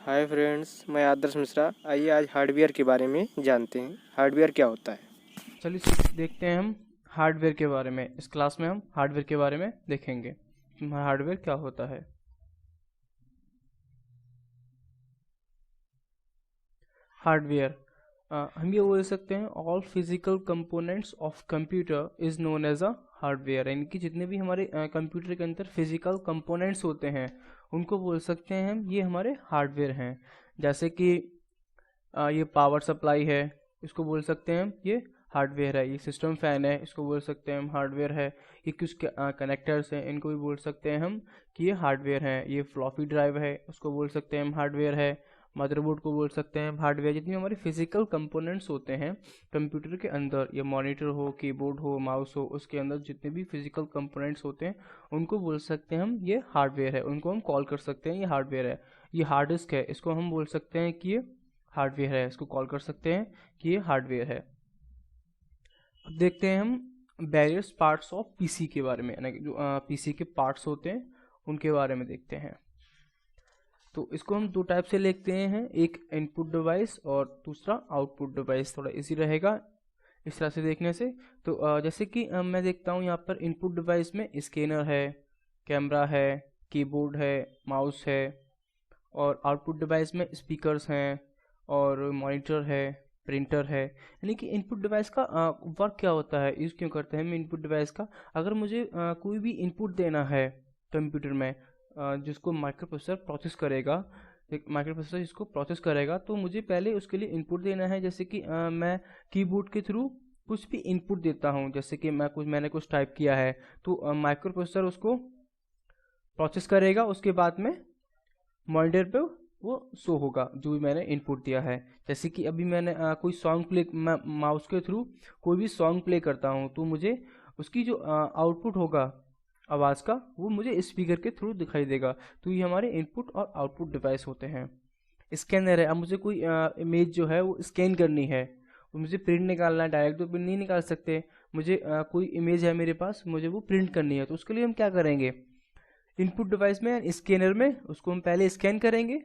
Hi friends, मैं आदर्श मिश्रा। आइए आज हार्डवेयर के बारे में जानते हैं। हार्डवेयर क्या होता है? चलिए देखते हैं हम हार्डवेयर के बारे में। इस क्लास में हम हार्डवेयर के बारे में देखेंगे कि हार्डवेयर क्या होता है। हार्डवेयर हम ये बोल सकते हैं all physical components of computer is known as a hardware, यानी कि जितने भी हमारे कंप्यूटर के अंदर फिजिकल कंपोनेंट्स होते हैं उनको बोल सकते हैं हम ये हमारे हार्डवेयर हैं। जैसे कि ये पावर सप्लाई है, इसको बोल सकते हैं हम ये हार्डवेयर है। ये सिस्टम फैन है, इसको बोल सकते हैं हम हार्डवेयर है। ये कुछ कनेक्टर्स हैं, इनको भी बोल सकते हैं हम कि ये हार्डवेयर हैं। ये फ्लॉपी ड्राइव है, उसको बोल सकते हैं हम हार्डवेयर है। मदरबोर्ड को बोल सकते हैं हम हार्डवेयर। जितनी हमारे फिजिकल कंपोनेंट्स होते हैं कंप्यूटर के अंदर, ये मॉनिटर हो, कीबोर्ड हो, माउस हो, उसके अंदर जितने भी फिजिकल कंपोनेंट्स होते हैं उनको बोल सकते हैं हम ये हार्डवेयर है। उनको हम कॉल कर सकते हैं ये हार्डवेयर है। ये हार्ड डिस्क है, इसको हम बोल सकते हैं कि ये हार्डवेयर है। इसको कॉल कर सकते हैं कि ये हार्डवेयर है। अब देखते हैं हम वेरियस पार्ट्स ऑफ पीसी के बारे में, यानी कि जो पीसी के पार्ट्स होते हैं उनके बारे में देखते हैं। तो इसको हम दो टाइप से लिखते हैं, एक इनपुट डिवाइस और दूसरा आउटपुट डिवाइस। थोड़ा इजी रहेगा इस तरह से देखने से। तो जैसे कि मैं देखता हूँ यहाँ पर इनपुट डिवाइस में स्कैनर है, कैमरा है, कीबोर्ड है, माउस है। और आउटपुट डिवाइस में स्पीकर्स हैं और मॉनिटर है, प्रिंटर है। यानी कि इनपुट डिवाइस का वर्क क्या होता है, यूज़ क्यों करते हैं हम इनपुट डिवाइस का। अगर मुझे कोई भी इनपुट देना है कंप्यूटर में, जिसको माइक्रो प्रोसेसर प्रोसेस करेगा, माइक्रो प्रोसेसर जिसको प्रोसेस करेगा, तो मुझे पहले उसके लिए इनपुट देना है। जैसे कि मैं कीबोर्ड के थ्रू कुछ भी इनपुट देता हूँ, जैसे कि मैंने कुछ टाइप किया है, तो माइक्रो प्रोसेसर उसको प्रोसेस करेगा। उसके बाद में मॉनिटर पे वो शो होगा जो भी मैंने इनपुट दिया है। जैसे कि अभी मैंने कोई सॉन्ग प्ले, माउस के थ्रू कोई भी सॉन्ग प्ले करता हूँ, तो मुझे उसकी जो आउटपुट होगा आवाज़ का, वो मुझे स्पीकर के थ्रू दिखाई देगा। तो ये हमारे इनपुट और आउटपुट डिवाइस होते हैं। स्कैनर है, अब मुझे कोई इमेज जो है वो स्कैन करनी है, वो मुझे प्रिंट निकालना है। डायरेक्ट तो प्रिंट नहीं निकाल सकते, मुझे कोई इमेज है मेरे पास, मुझे वो प्रिंट करनी है। तो उसके लिए हम क्या करेंगे, इनपुट डिवाइस में स्कैनर में उसको हम पहले स्कैन करेंगे,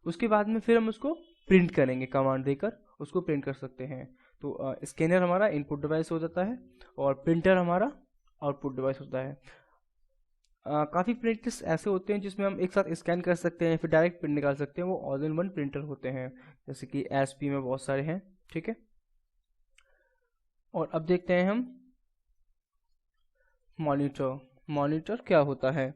उसके बाद में फिर हम उसको प्रिंट करेंगे, कमांड देकर उसको प्रिंट कर सकते हैं। तो स्कैनर हमारा इनपुट डिवाइस हो जाता है और प्रिंटर हमारा आउटपुट डिवाइस होता है। काफ़ी प्रिंटर्स ऐसे होते हैं जिसमें हम एक साथ स्कैन कर सकते हैं फिर डायरेक्ट प्रिंट निकाल सकते हैं, वो ऑल इन वन प्रिंटर होते हैं, जैसे कि एचपी में बहुत सारे हैं। ठीक है, और अब देखते हैं हम मॉनिटर। मॉनिटर क्या होता है।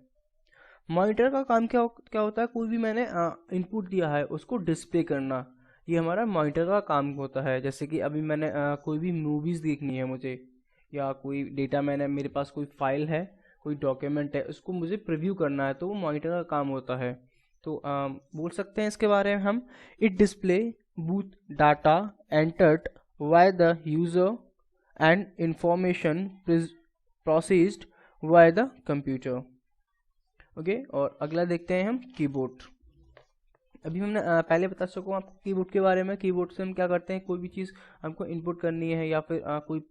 मॉनिटर का काम क्या होता है, कोई भी मैंने इनपुट दिया है उसको डिस्प्ले करना, ये हमारा मॉनिटर का काम होता है। जैसे कि अभी मैंने कोई भी मूवीज़ देखनी है मुझे, या कोई डेटा, मैंने मेरे पास कोई फाइल है, कोई डॉक्यूमेंट है, उसको मुझे प्रीव्यू करना है, तो वो मॉनिटर का काम होता है। तो बोल सकते हैं इसके बारे में हम, it display booth data entered by the user and information processed by the computer. Okay, और अगला देखते हैं हम कीबोर्ड। अभी हमने पहले बता चुका हूँ आपको कीबोर्ड के बारे में। कीबोर्ड से हम क्या करते हैं, कोई भी चीज़ हमको इनपुट करनी है या फिर कोई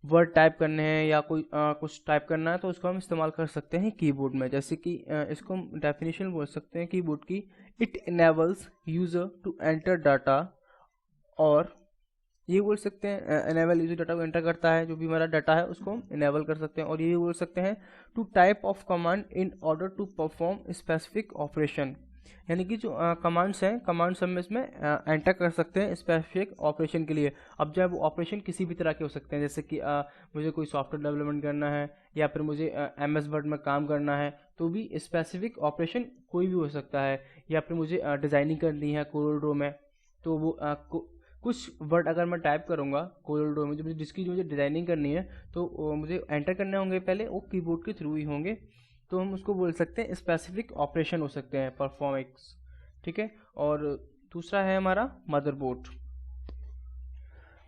वर्ड टाइप करने हैं या कोई कुछ टाइप करना है, तो उसको हम इस्तेमाल कर सकते हैं कीबोर्ड में। जैसे कि इसको हम डेफिनेशन बोल सकते हैं कीबोर्ड की, it enables user to enter data, और ये बोल सकते हैं इनेबल यूजर डाटा को एंटर करता है, जो भी हमारा डाटा है उसको हम इनेबल कर सकते हैं। और ये बोल सकते हैं two type of command in order to perform specific operation, यानी कि जो कमांड्स हैं, कमांड्स हम इसमें एंटर कर सकते हैं स्पेसिफिक ऑपरेशन के लिए। अब जब वो ऑपरेशन किसी भी तरह के हो सकते हैं, जैसे कि मुझे कोई सॉफ्टवेयर डेवलपमेंट करना है या फिर मुझे एमएस वर्ड में काम करना है, तो भी स्पेसिफिक ऑपरेशन कोई भी हो सकता है। या फिर मुझे डिज़ाइनिंग करनी है कोरोडो में, तो वो कुछ वर्ड अगर मैं टाइप करूँगा कोलोडो में, जो जिसकी मुझे डिज़ाइनिंग करनी है, तो मुझे एंटर करने होंगे पहले, वो कीबोर्ड के थ्रू ही होंगे। तो हम उसको बोल सकते हैं स्पेसिफिक ऑपरेशन हो सकते हैं, परफॉर्मेक्स। ठीक है, और दूसरा है हमारा मदरबोर्ड।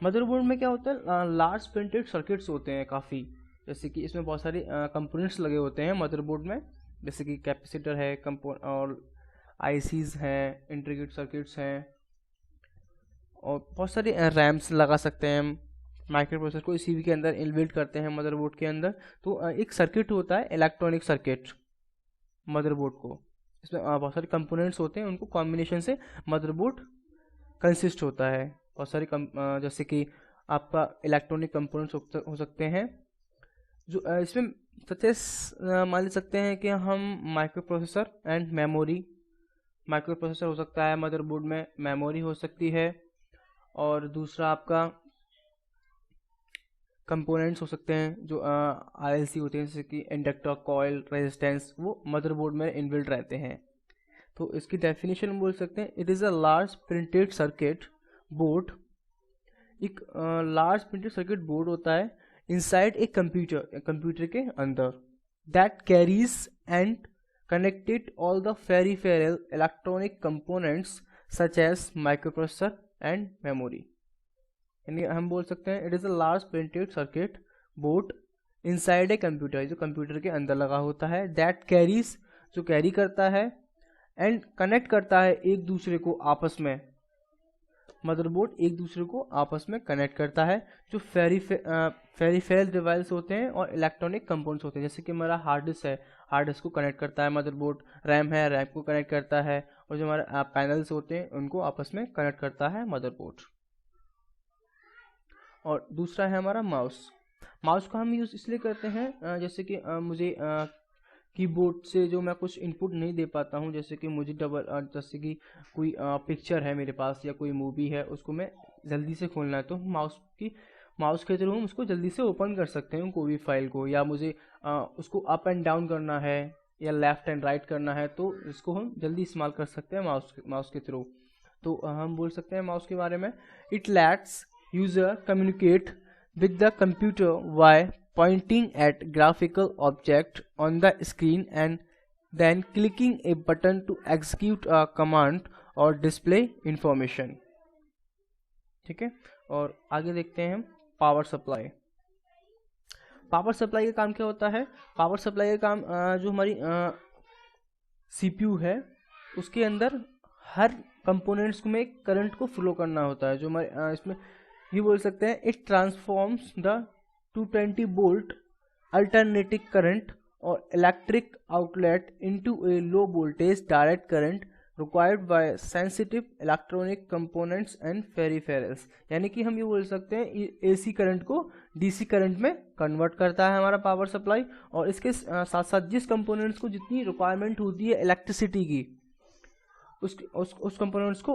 मदरबोर्ड में क्या होता है, लार्ज प्रिंटेड सर्किट्स होते हैं काफ़ी, जैसे कि इसमें बहुत सारे कंपोनेंट्स लगे होते हैं मदरबोर्ड में, जैसे कि कैपेसिटर है, और आईसीज हैं, इंटीग्रेटेड सर्किट्स हैं, और बहुत सारे रैम्स लगा सकते हैं हम। माइक्रो प्रोसेसर को इसी के अंदर इनबिल्ट करते हैं मदरबोर्ड के अंदर। तो एक सर्किट होता है, इलेक्ट्रॉनिक सर्किट, मदरबोर्ड को इसमें बहुत सारे कंपोनेंट्स होते हैं, उनको कॉम्बिनेशन से मदरबोर्ड कंसिस्ट होता है। बहुत सारे जैसे कि आपका इलेक्ट्रॉनिक कंपोनेंट्स हो सकते हैं जो इसमें मान ले सकते हैं कि हम micro processor and memory. Micro processor हो सकता है मदरबोर्ड में, मेमोरी हो सकती है, और दूसरा आपका कंपोनेंट्स हो सकते हैं जो आरएलसी होते हैं, जैसे कि इंडक्टर, कॉइल, रेजिस्टेंस, वो मदरबोर्ड में इनबिल्ट रहते हैं। तो इसकी डेफिनेशन हम बोल सकते हैं, it is a large printed circuit board. एक लार्ज प्रिंटेड सर्किट बोर्ड होता है इनसाइड ए कंप्यूटर के अंदर, that carries and connected all the peripheral electronic components such as microprocessor and memory. यानी हम बोल सकते हैं it is a large printed circuit board inside a computer, जो कंप्यूटर के अंदर लगा होता है, दैट कैरीज, जो कैरी करता है, एंड कनेक्ट करता है एक दूसरे को आपस में। मदरबोर्ड एक दूसरे को आपस में कनेक्ट करता है, जो पेरिफेरल डिवाइस होते हैं और इलेक्ट्रॉनिक कंपोनेंट्स होते हैं। जैसे कि हमारा हार्ड डिस्क है, हार्ड डिस्क को कनेक्ट करता है मदरबोर्ड, रैम है, रैम को कनेक्ट करता है, और जो हमारे पैनल्स होते हैं उनको आपस में कनेक्ट करता है मदरबोर्ड। और दूसरा है हमारा माउस। माउस का हम यूज़ इसलिए करते हैं जैसे कि मुझे कीबोर्ड से जो मैं कुछ इनपुट नहीं दे पाता हूँ, जैसे कि मुझे जैसे कि कोई पिक्चर है मेरे पास या कोई मूवी है, उसको मैं जल्दी से खोलना है, तो माउस के थ्रू हम उसको जल्दी से ओपन कर सकते हैं कोई भी फाइल को, या मुझे उसको अप एंड डाउन करना है या लेफ्ट एंड राइट करना है, तो इसको हम जल्दी इस्तेमाल कर सकते हैं माउस के थ्रू। तो हम बोल सकते हैं माउस के बारे में, it lets user communicate with the computer by pointing at graphical object on the screen and then clicking a button to execute a command or display information। ठीक है, और आगे देखते हैं हम पावर सप्लाई। पावर सप्लाई का काम क्या होता है? पावर सप्लाई का काम जो हमारी CPU है उसके अंदर हर कंपोनेंट्स में करंट को फ्लो करना होता है, जो हमारे इसमें ये बोल सकते हैं, it transforms the 220 volt alternating current or electric outlet into a low voltage direct current required by sensitive electronic components and peripherals. यानी कि हम ये बोल सकते हैं एसी करंट को डीसी करंट में कन्वर्ट करता है हमारा पावर सप्लाई, और इसके साथ साथ जिस कंपोनेंट्स को जितनी रिक्वायरमेंट होती है इलेक्ट्रिसिटी की, उस कंपोनेंट्स को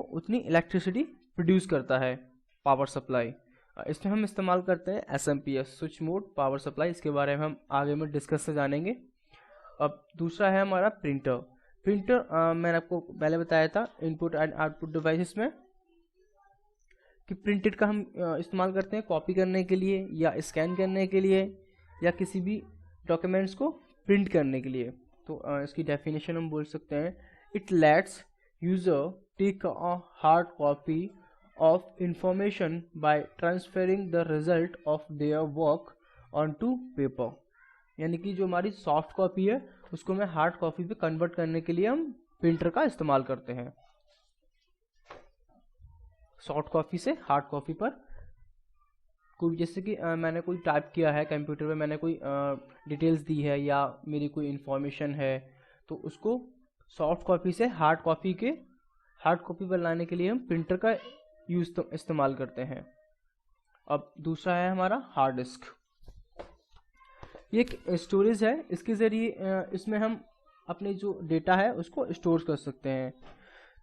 उतनी इलेक्ट्रिसिटी प्रोड्यूस करता है पावर सप्लाई। इसमें हम इस्तेमाल करते हैं SMPS, switch mode power supply. इसके बारे में हम आगे में डिस्कस से जानेंगे। अब दूसरा है हमारा प्रिंटर। मैंने आपको पहले बताया था इनपुट एंड आउटपुट डिवाइसेस में कि प्रिंटेड का हम इस्तेमाल करते हैं कॉपी करने के लिए या स्कैन करने के लिए या किसी भी डॉक्यूमेंट्स को प्रिंट करने के लिए। तो इसकी डेफिनेशन हम बोल सकते हैं, it lets user take a hard copy of information by transferring the result of their work onto paper। यानी कि जो हमारी सॉफ्ट कॉपी है उसको मैं हार्ड कॉपी पे कन्वर्ट करने के लिए हम प्रिंटर का इस्तेमाल करते हैं। सॉफ्ट कॉपी से हार्ड कॉपी पर कोई, जैसे कि मैंने कोई टाइप किया है कंप्यूटर पे, मैंने कोई डिटेल्स दी है या मेरी कोई इंफॉर्मेशन है, तो उसको सॉफ्ट कॉपी से हार्ड कॉपी पर लाने के लिए हम प्रिंटर का इस्तेमाल करते हैं। अब दूसरा है हमारा हार्ड डिस्क। ये एक स्टोरेज है, इसके ज़रिए इसमें हम अपने जो डेटा है उसको स्टोर कर सकते हैं।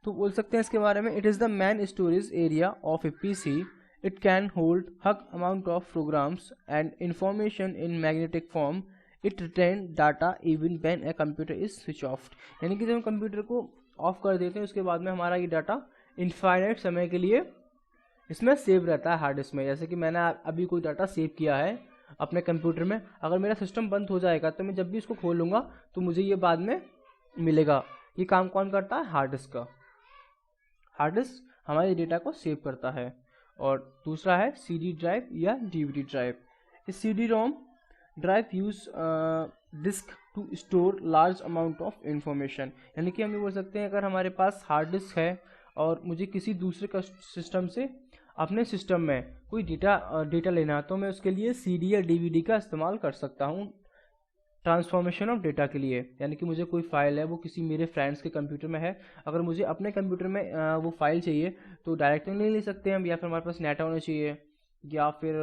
तो बोल सकते हैं इसके बारे में, it is the main storage area of a PC। It can hold huge amount of programs and information in magnetic form. It retain data even when a computer is switch off. यानी कि जब हम computer को of कर देते हैं उसके बाद में हमारा ये डाटा इनफाइनाइट समय के लिए इसमें सेव रहता है हार्ड डिस्क में। जैसे कि मैंने अभी कोई डाटा सेव किया है अपने कंप्यूटर में, अगर मेरा सिस्टम बंद हो जाएगा तो मैं जब भी इसको खोलूँगा तो मुझे ये बाद में मिलेगा। ये काम कौन करता है? हार्ड डिस्क का। हार्ड डिस्क हमारे डेटा को सेव करता है। और दूसरा है CD ड्राइव या DVD ड्राइव। इस CD-ROM drive use disk to store large amount of information. यानी कि हम ये बोल सकते हैं, अगर हमारे पास हार्ड डिस्क है और मुझे किसी दूसरे का सिस्टम से अपने सिस्टम में कोई डेटा लेना है, तो मैं उसके लिए CD या DVD का इस्तेमाल कर सकता हूँ। ट्रांसफॉर्मेशन ऑफ डेटा के लिए, यानी कि मुझे कोई फाइल है वो किसी मेरे फ्रेंड्स के कंप्यूटर में है, अगर मुझे अपने कंप्यूटर में वो फाइल चाहिए तो डायरेक्ट तो नहीं ले सकते हम, या फिर हमारे पास नेट होना चाहिए, या फिर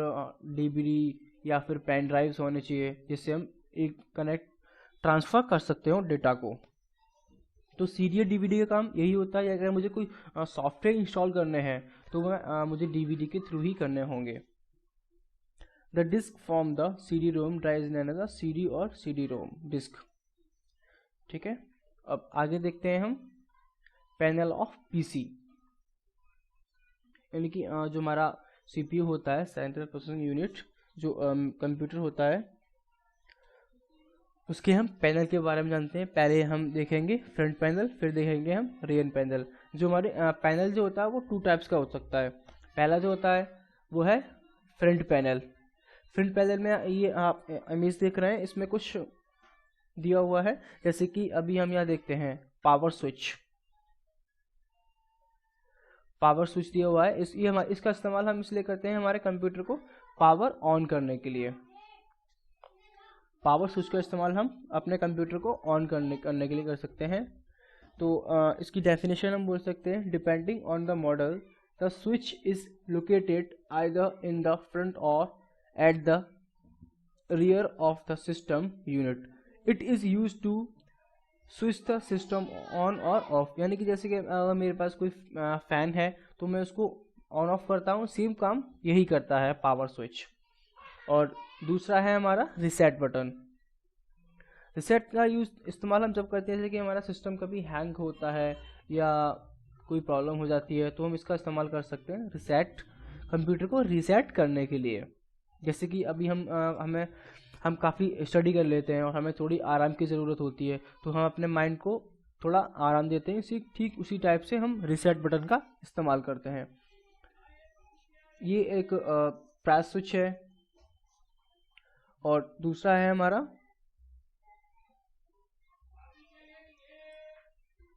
डीवीडी या फिर पेन ड्राइव्स होने चाहिए जिससे हम एक कनेक्ट ट्रांसफ़र कर सकते हो डेटा को। तो सीडी डीवीडी का काम यही होता है। अगर मुझे कोई सॉफ्टवेयर इंस्टॉल करने हैं तो वह मुझे डीवीडी के थ्रू ही करने होंगे। The disk from the CD ROM drive is known as the CD और सीडी रोम डिस्क। ठीक है, अब आगे देखते हैं हम पैनल ऑफ पीसी, यानी कि जो हमारा सीपीयू होता है, सेंट्रल प्रोसेसिंग यूनिट, जो कंप्यूटर होता है, उसके हम पैनल के बारे में जानते हैं। पहले हम देखेंगे फ्रंट पैनल, फिर देखेंगे हम रियर पैनल। जो हमारे पैनल जो होता है वो 2 टाइप्स का हो सकता है। पहला जो होता है वो है फ्रंट पैनल। फ्रंट पैनल में ये आप इमेज देख रहे हैं, इसमें कुछ दिया हुआ है, जैसे कि अभी हम यहाँ देखते हैं पावर स्विच। पावर स्विच दिया हुआ है, इसका इस्तेमाल हम इसलिए करते हैं हमारे कंप्यूटर को पावर ऑन करने के लिए। पावर स्विच का इस्तेमाल हम अपने कंप्यूटर को ऑन करने के लिए कर सकते हैं। तो इसकी डेफिनेशन हम बोल सकते हैं, depending on the model the switch is located either in the front or at the rear of the system unit. It is use to switch the system on or off, यानी कि जैसे कि अगर मेरे पास कोई फैन है तो मैं उसको ऑन ऑफ करता हूँ, सेम काम यही करता है पावर स्विच। और दूसरा है हमारा रीसेट बटन। रीसेट का इस्तेमाल हम जब करते हैं जैसे कि हमारा सिस्टम कभी हैंग होता है या कोई प्रॉब्लम हो जाती है, तो हम इसका इस्तेमाल कर सकते हैं रीसेट, कंप्यूटर को रीसेट करने के लिए। जैसे कि अभी हम काफ़ी स्टडी कर लेते हैं और हमें थोड़ी आराम की ज़रूरत होती है, तो हम अपने माइंड को थोड़ा आराम देते हैं, ठीक उसी टाइप से हम रीसेट बटन का इस्तेमाल करते हैं। ये एक प्रेस स्विच है। और दूसरा है हमारा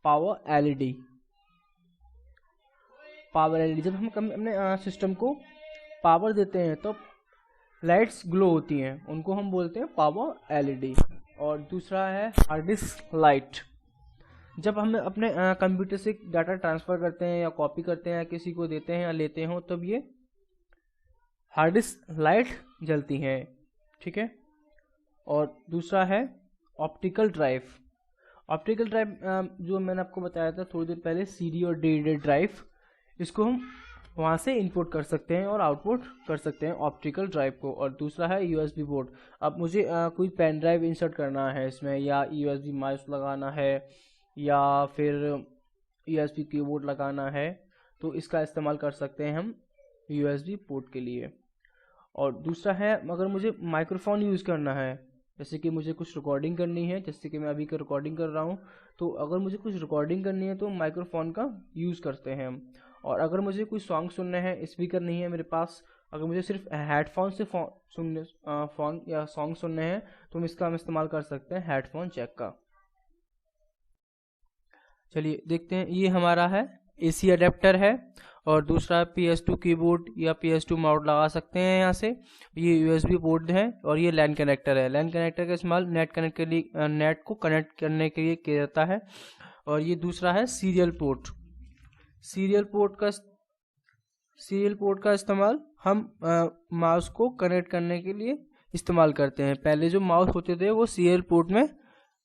पावर एलईडी। पावर एलईडी, जब हम अपने सिस्टम को पावर देते हैं तो लाइट्स ग्लो होती हैं, उनको हम बोलते हैं पावर एलईडी। और दूसरा है हार्ड डिस्क लाइट। जब हम अपने कंप्यूटर से डाटा ट्रांसफ़र करते हैं या कॉपी करते हैं या किसी को देते हैं या लेते हो, तब ये हार्ड डिस्क लाइट जलती हैं। ठीक है, और दूसरा है ऑप्टिकल ड्राइव। ऑप्टिकल ड्राइव जो मैंने आपको बताया था थोड़ी देर पहले, सीडी और डीवीडी ड्राइव, इसको हम वहाँ से इनपुट कर सकते हैं और आउटपुट कर सकते हैं ऑप्टिकल ड्राइव को। और दूसरा है यूएसबी पोर्ट। अब मुझे कोई पेन ड्राइव इंसर्ट करना है इसमें, या यूएसबी माउस लगाना है, या फिर यूएसबी कीबोर्ड लगाना है, तो इसका इस्तेमाल कर सकते हैं हम यूएसबी पोर्ट के लिए। और दूसरा है अगर मुझे माइक्रोफोन यूज़ करना है, जैसे कि मुझे कुछ रिकॉर्डिंग करनी है, जैसे कि मैं अभी का रिकॉर्डिंग कर रहा हूँ, तो अगर मुझे कुछ रिकॉर्डिंग करनी है तो माइक्रोफोन का यूज़ करते हैं हम। और अगर मुझे कोई सॉन्ग सुनने हैं, स्पीकर नहीं है मेरे पास, अगर मुझे सिर्फ हेडफोन से फोन या सॉन्ग सुनने हैं, तो हम इसका इस्तेमाल कर सकते हैं हेडफोन जैक का। चलिए देखते हैं, ये हमारा है एसी अडेप्टर है। और दूसरा PS2 कीबोर्ड या PS2 माउस लगा सकते हैं यहाँ से। ये USB पोर्ट है और ये लैन कनेक्टर है। लैन कनेक्टर का इस्तेमाल नेट कनेक्ट के लिए, नेट को कनेक्ट करने के लिए किया जाता है। और ये दूसरा है सीरियल पोर्ट। सीरियल पोर्ट का इस्तेमाल हम माउस को कनेक्ट करने के लिए इस्तेमाल करते हैं। पहले जो माउस होते थे वो सीरियल पोर्ट में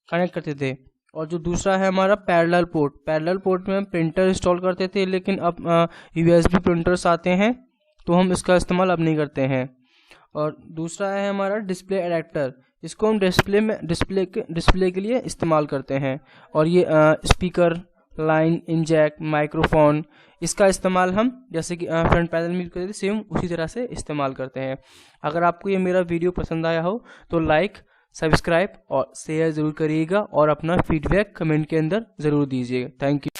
कनेक्ट करते थे। और जो दूसरा है हमारा पैरेलल पोर्ट में हम प्रिंटर इंस्टॉल करते थे, लेकिन अब USB प्रिंटर्स आते हैं तो हम इसका इस्तेमाल अब नहीं करते हैं। और दूसरा है हमारा डिस्प्ले अडेप्टर, इसको हम डिस्प्ले के लिए इस्तेमाल करते हैं। और ये speaker, line in jack, microphone, इसका इस्तेमाल हम जैसे कि फ्रंट पैनल में करते थे, सेम उसी तरह से इस्तेमाल करते हैं। अगर आपको ये मेरा वीडियो पसंद आया हो तो लाइक, सब्सक्राइब और शेयर ज़रूर करिएगा और अपना फीडबैक कमेंट के अंदर ज़रूर दीजिएगा। Thank you.